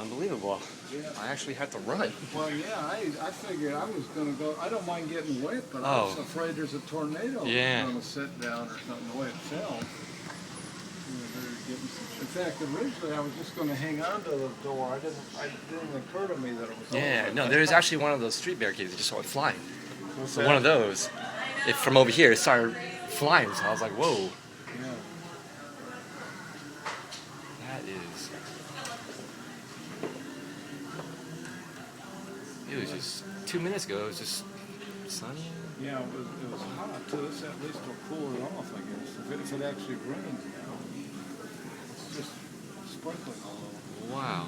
unbelievable. Yeah. I actually had to run. Well, yeah, I figured I was going to go. I don't mind getting wet, but I was afraid there's a tornado going to sit down or something the way it fell. In fact, originally I was just going to hang on to the door. It didn't occur to me that it was over. No, there's actually one of those street barricades that just started flying. So one of those, from over here, it started flying. So I was like, whoa. Yeah. That is. It was just 2 minutes ago. It was just sunny. Yeah, it was hot too. This at least will cool it off, I guess. If it actually rains now, it's just sprinkling all over. Wow.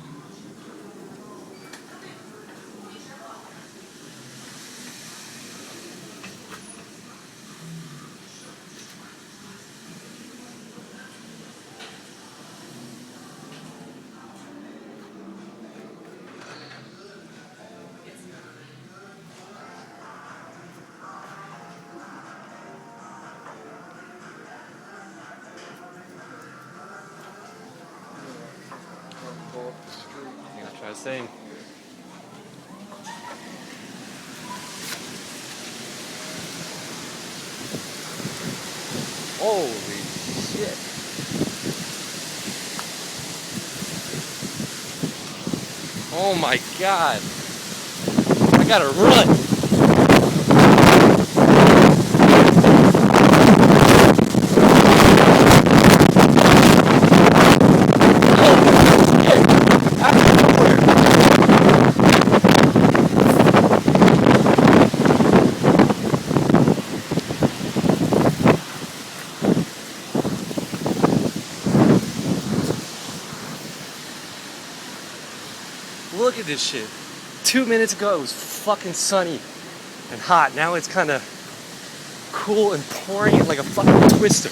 I'm gonna try the same. Holy shit. Oh my god. I gotta run. Look at this shit. 2 minutes ago it was fucking sunny and hot. Now it's kind of cool and pouring it like a fucking twister.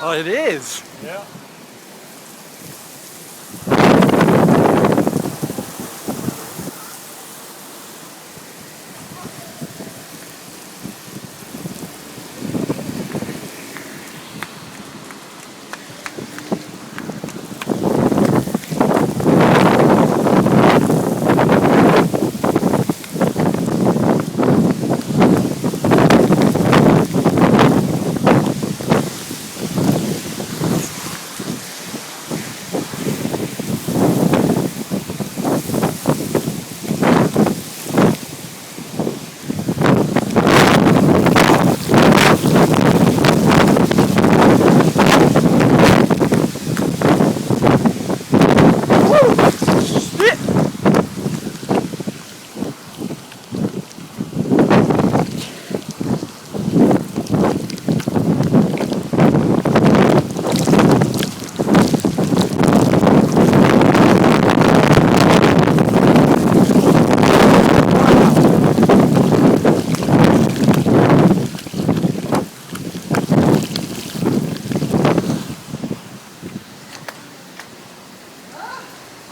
Oh, it is. Yeah.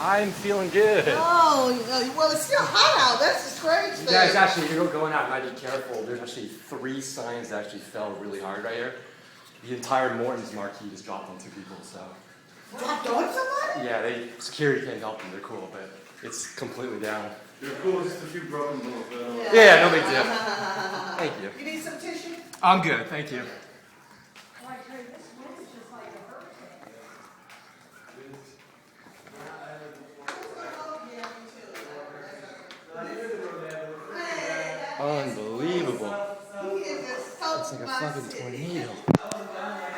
I'm feeling good. Oh, well, it's still hot out. That's the strange thing. Guys, actually, if you're going out, you might be careful. There's actually 3 signs that actually fell really hard right here. The entire Morton's marquee just dropped on 2 people, so. Dropped on somebody? Yeah, security can't help them. They're cool, but it's completely down. They're cool, just a few broken little bit. Yeah, no big deal. Thank you. You need some tissue? I'm good, thank you. Unbelievable. He is just so It's like a fucking tornado.